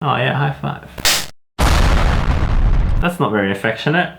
Oh yeah, high five. That's not very affectionate.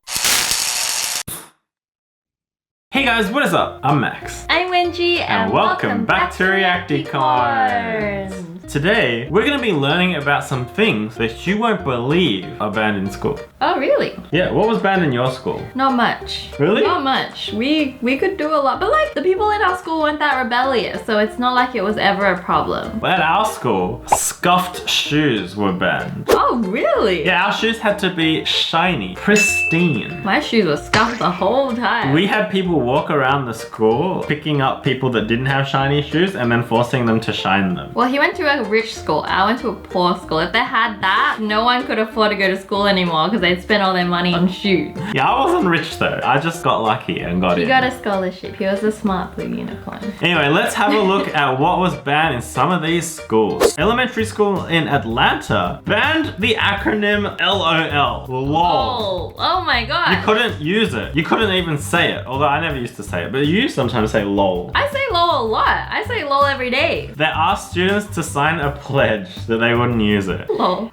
Hey guys, what is up? I'm Max. I'm Wenji And welcome back to Reacticorns. Today, we're going to be learning about some things that you won't believe are banned in school. Oh, really? Yeah, what was banned in your school? Not much. Really? Not much. We could do a lot, but like the people in our school weren't that rebellious, so it's not like it was ever a problem. At our school, scuffed shoes were banned. Oh, really? Yeah, our shoes had to be shiny, pristine. My shoes were scuffed the whole time. We had people walk around the school picking up people that didn't have shiny shoes and then forcing them to shine them. Well, he went to a rich school. I went to a poor school. If they had that, no one could afford to go to school anymore because they'd spend all their money on shoes. Yeah, I wasn't rich though. I just got lucky and got in. He got a scholarship. He was a smart blue unicorn. Anyway, let's have a look at what was banned in some of these schools. Elementary school in Atlanta banned the acronym LOL. LOL. Oh my god. You couldn't use it. You couldn't even say it. Although I never used to say it, but you sometimes say LOL. I say LOL a lot. I say LOL every day. They asked students to sign a pledge that they wouldn't use it. LOL.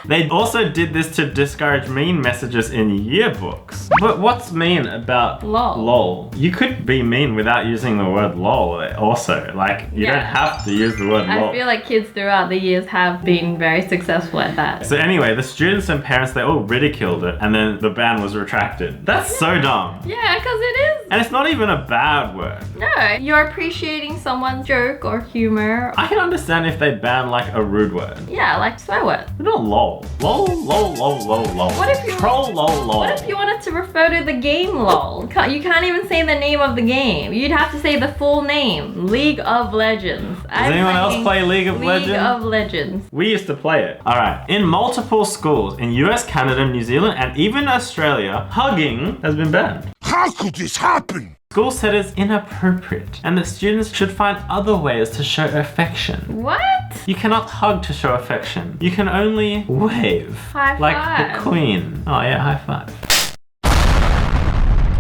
They also did this to discourage mean messages in yearbooks. But what's mean about LOL? You could be mean without using the word lol also. Like, you don't have to use the word lol. I feel like kids throughout the years have been very successful at that. So anyway, the students and parents, they all ridiculed it and then the ban was retracted. That's so dumb. Yeah, because it is. And it's not even a bad word. No, you're appreciating someone's joke or humor. I can understand if they ban like a rude word. Yeah, like swear word. But not lol. Lol, lol, lol, lol, lol. What if you troll, lol, lol? What if you wanted to refer to the game LOL? You can't even say the name of the game. You'd have to say the full name. League of Legends. Does anyone else play League of Legends? League of Legends. We used to play it. Alright, in multiple schools in US, Canada, New Zealand, and even Australia, hugging has been banned. How could this happen? School said it's inappropriate and that students should find other ways to show affection. What? You cannot hug to show affection. You can only wave. High like five. the Queen. Oh yeah, high five.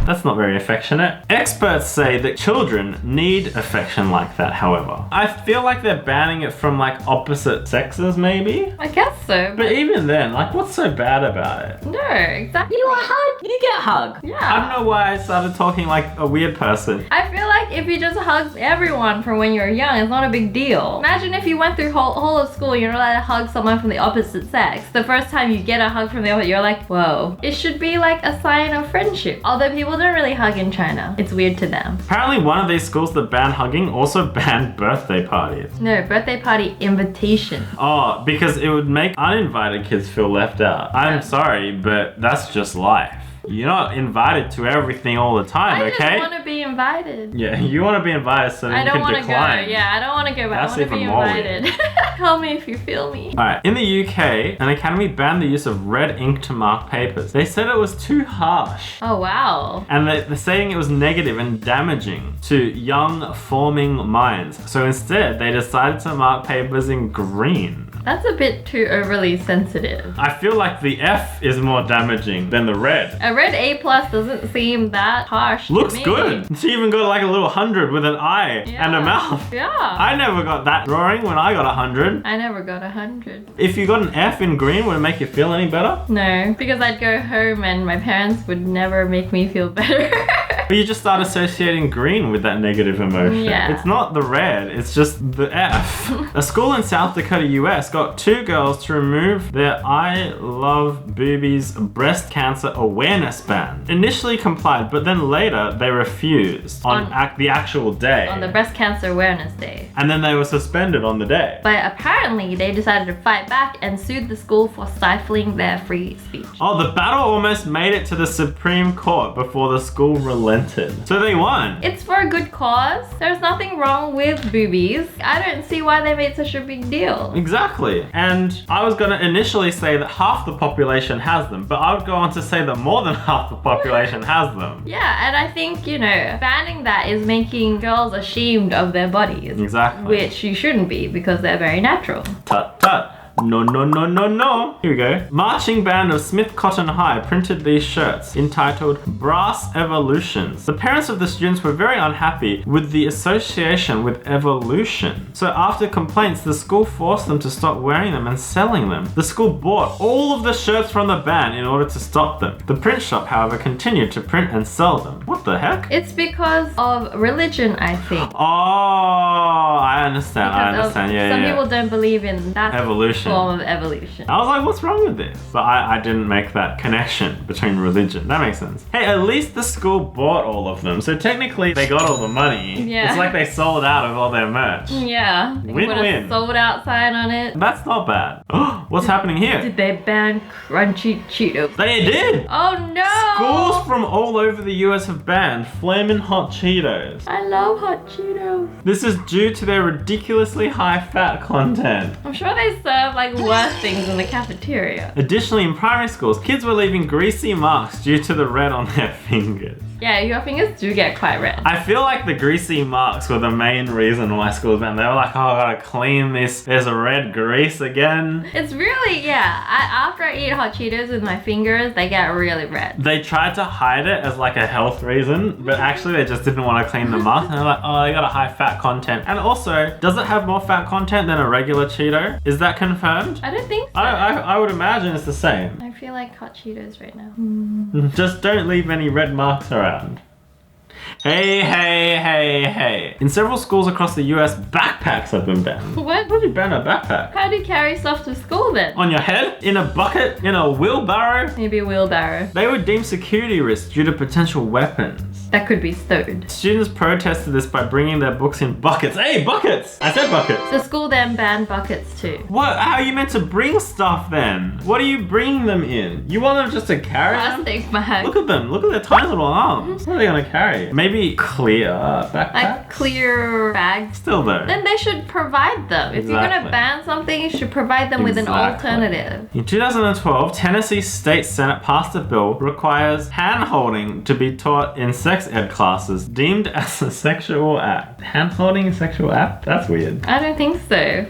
That's not very affectionate. Experts say that children need affection like that, however. I feel like they're banning it from like opposite sexes maybe? I guess so. But even then, like what's so bad about it? No, exactly. You want a hug? You get a hug. Yeah. I don't know why I started talking like a weird person. I feel like if you just hug everyone from when you're young, it's not a big deal. Imagine if you went through whole of school, you're not allowed to hug someone from the opposite sex. The first time you get a hug from the opposite, you're like, whoa. It should be like a sign of friendship. Although people don't really hug in China. It's weird to them. Apparently one of these schools that banned hugging also banned birthday parties. No, birthday party invitation. Oh, because it would make uninvited kids feel left out. I'm sorry, but that's just life. You're not invited to everything all the time, I okay? just want to be invited. Yeah, you want to be invited so that you can decline. Go. Yeah, I don't want to go, but That's I want to be even more invited. Call me if you feel me. Alright, in the UK, an academy banned the use of red ink to mark papers. They said it was too harsh. Oh, wow. And they're saying it was negative and damaging to young, forming minds. So instead, they decided to mark papers in green. That's a bit too overly sensitive. I feel like the F is more damaging than the red. A red A+ doesn't seem that harsh Looks to me. good. She even got like a little 100 with an eye and a mouth. Yeah. I never got that drawing when I got 100. I never got 100. If you got an F in green, would it make you feel any better? No, because I'd go home and my parents would never make me feel better. But you just start associating green with that negative emotion. Yeah. It's not the red, it's just the F. A school in South Dakota, US got 2 girls to remove their I Love Boobies breast cancer awareness ban. Initially complied, but then later they refused on the actual day. On the breast cancer awareness day. And then they were suspended on the day. But apparently they decided to fight back and sued the school for stifling their free speech. Oh, the battle almost made it to the Supreme Court before the school relented. So they won. It's for a good cause. There's nothing wrong with boobies. I don't see why they made such a big deal. Exactly. And I was going to initially say that half the population has them, but I would go on to say that more than half the population has them. Yeah, and I think, you know, banning that is making girls ashamed of their bodies. Exactly. Which you shouldn't be because they're very natural. Tut tut. No, no, no, no, no. Here we go. Marching Band of Smith Cotton High printed these shirts entitled Brass Evolutions. The parents of the students were very unhappy with the association with evolution. So after complaints, the school forced them to stop wearing them and selling them. The school bought all of the shirts from the band in order to stop them. The print shop, however, continued to print and sell them. What the heck? It's because of religion, I think. Oh, I understand. Some people don't believe in that evolution. form of evolution. I was like, what's wrong with this? But I didn't make that connection between religion. That makes sense. Hey, at least the school bought all of them. So technically, they got all the money. Yeah. It's like they sold out of all their merch. Yeah. They put Win-win. a sold out sign on it. That's not bad. What's happening here? Did they ban crunchy Cheetos? They did! Oh no! Schools from all over the US have banned Flamin' Hot Cheetos. I love hot Cheetos. This is due to their ridiculously high fat content. I'm sure they serve like worse things in the cafeteria. Additionally, in primary schools, kids were leaving greasy marks due to the red on their fingers. Yeah, your fingers do get quite red. I feel like the greasy marks were the main reason why schools banned. They were like, oh, I gotta clean this. There's a red grease again. It's really, after I eat hot Cheetos with my fingers, they get really red. They tried to hide it as like a health reason, but actually they just didn't want to clean the marks. And they're like, oh, they got a high fat content. And also, does it have more fat content than a regular Cheeto? Is that confirmed? I don't think so. I would imagine it's the same. I feel like hot Cheetos right now. Just don't leave any red marks around. Hey, hey, hey, hey. In several schools across the US, backpacks have been banned. What? How do you ban a backpack? How do you carry stuff to school then? On your head? In a bucket? In a wheelbarrow? Maybe a wheelbarrow. They were deemed security risks due to potential weapons. That could be stowed. Students protested this by bringing their books in buckets. Hey, buckets! I said buckets. The school then banned buckets too. What? How are you meant to bring stuff then? What are you bringing them in? You want them just to carry them? Plastic bag. Look at them. Look at their tiny little arms. What are they gonna carry? Maybe clear backpacks? Like clear bags. Still though. Then they should provide them. If you're gonna Exactly. ban something, you should provide them with an Exactly. alternative. In 2012, Tennessee State Senate passed a bill requires hand-holding to be taught in sex ed classes deemed as a sexual act. Hand-holding a sexual act? That's weird. I don't think so.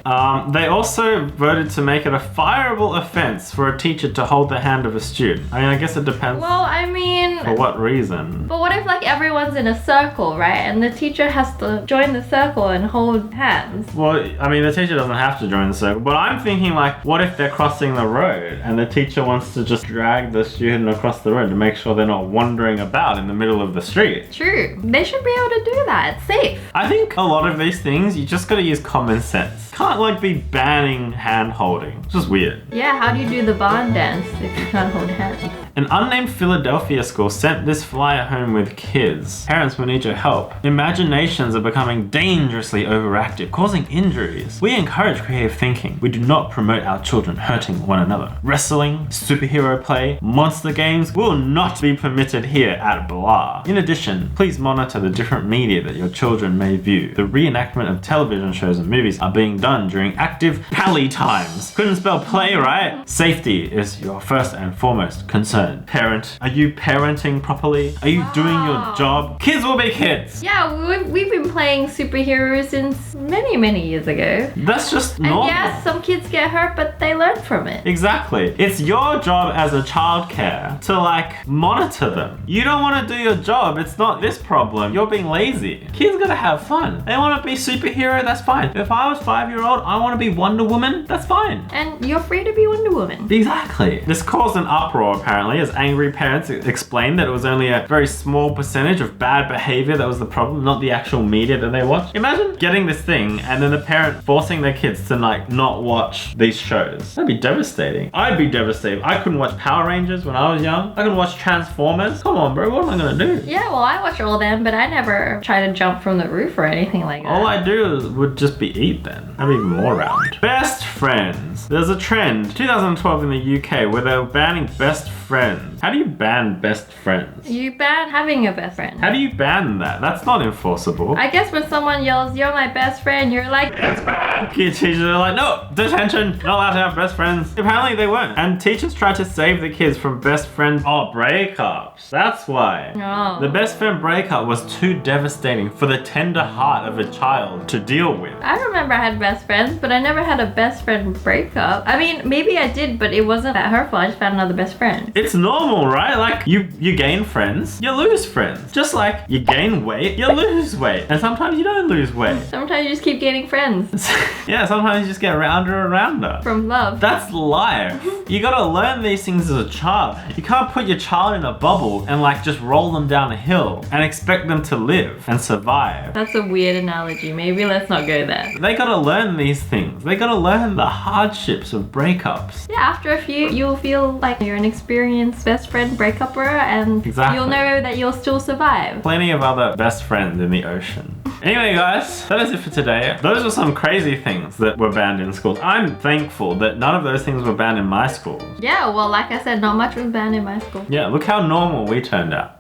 They also voted to make it a fireable offense for a teacher to hold the hand of a student. I mean, I guess it depends Well, I mean, for what reason. but what if like everyone's in a circle, right? And the teacher has to join the circle and hold hands. Well, I mean, the teacher doesn't have to join the circle, but I'm thinking like, what if they're crossing the road and the teacher wants to just drag the student across the road to make sure they're not wandering about in the middle of the street? True. They should be able to do that. It's safe. I think a lot of these things, you just gotta use common sense. Can't like be banning hand holding. It's just weird. Yeah, how do you do the barn dance if you can't hold hands? An unnamed Philadelphia school sent this flyer home with kids. Parents will need your help. Imaginations are becoming dangerously overactive, causing injuries. We encourage creative thinking. We do not promote our children hurting one another. Wrestling, superhero play, monster games will not be permitted here at Blah. In addition, please monitor the different media that your children may view. The reenactment of television shows and movies are being done during active pally times. Couldn't spell play, right? Safety is your first and foremost concern. Parent, are you parenting properly? Are you doing your job? Kids will be kids. Yeah, we've been playing superheroes since many years ago. That's just And normal. yes, some kids get hurt, but they learn from it. Exactly. It's your job as a childcare to like monitor them. You don't want to do your job. It's not this problem. You're being lazy. Kids gotta have fun. They want to be superhero. That's fine. If I was 5-year-old, I want to be Wonder Woman. That's fine. And you're free to be Wonder Woman. Exactly. This caused an uproar apparently as angry parents explained that it was only a very small percentage of bad behavior that was the problem, not the actual media that they watched. Imagine getting this thing and then the parent forcing their kids to like not watch these shows. That'd be devastating. I'd be devastated. I couldn't watch Power Rangers when I was young. I couldn't watch Transformers. Come on, bro. What am I gonna do? Yeah, well, I watch all them, but I never try to jump from the roof or anything like that. All I do would just be eat then. I'd be more around. Best friends. There's a trend, 2012 in the UK, where they were banning best friends friends. How do you ban best friends? You ban having a best friend. How do you ban that? That's not enforceable. I guess when someone yells, "You're my best friend," you're like, It's bad. Teachers are like, no, detention, not allowed to have best friends. Apparently they weren't. And teachers tried to save the kids from best friend breakups. That's why. Oh. The best friend breakup was too devastating for the tender heart of a child to deal with. I remember I had best friends, but I never had a best friend breakup. I mean, maybe I did, but it wasn't that hurtful. I just found another best friend. It's normal, right? Like you gain friends, you lose friends. Just like you gain weight, you lose weight. And sometimes you don't lose weight. Sometimes you just keep gaining friends Yeah, sometimes you just get rounder and rounder. from love. That's life. You gotta learn these things as a child. You can't put your child in a bubble and like just roll them down a hill and expect them to live and survive. That's a weird analogy. Maybe let's not go there. They gotta learn these things. They gotta learn the hardships of breakups. Yeah, after a few, you'll feel like you're an experienced best friend breakupper, and Exactly. you'll know that you'll still survive. Plenty of other best friends in the ocean. Anyway, guys, that is it for today. Those were some crazy things that were banned in schools. I'm thankful that none of those things were banned in my school. Yeah, well, like I said, not much was banned in my school. Yeah, look how normal we turned out.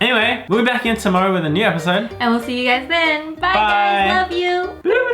Anyway, we'll be back in tomorrow with a new episode. And we'll see you guys then. Bye. Bye. guys. Love you.